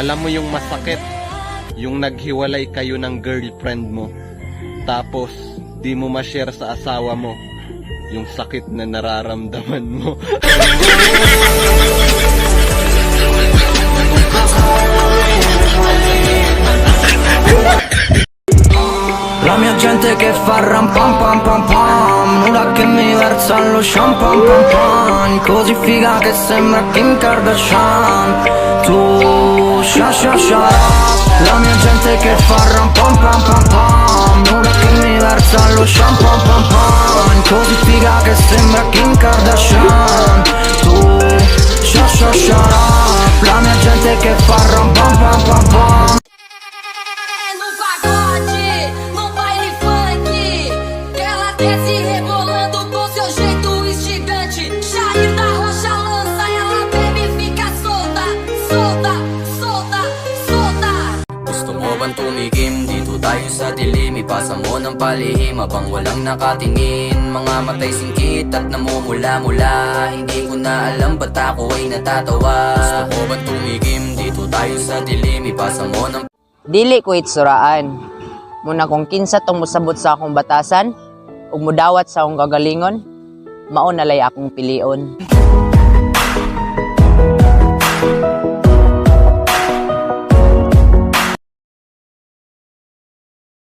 Alam mo yung masakit, yung naghiwalay kayo ng girlfriend mo, tapos di mo ma-share sa asawa mo yung sakit na nararamdaman mo. La mia gente che fa ram pam pam pam pam, nulla che mi versa lo champagne pam pam, così figa che sembra Kim Kardashian. Tu sha sha sha. La mia gente che fa ram pam pam pam pam, nulla che mi versa lo champagne pam pam, così figa che sembra Kim Kardashian. Tu sha sha sha. La mia gente che fa ram pam pam pam pam. Desce rebolando com seu jeito instigante. Jair da Rocha lança, ela bebe e fica solta, solta, solta, solta. Gusto mo bang tumigim? Dito tayo sa dilim. Ipasa mo ng palihim habang walang nakatingin. Mga matay singkit at namumula-mula. Hindi ko na alam ba't ako ay natatawa. Gusto mo bang tumigim? Dito tayo sa dilim. Ipasa mo ng Dili ko itsuraan. Muna kung kinsa tong musabot sa akong batasan, ug mudawat sa akong kagalingon, mao na lay akong pilion.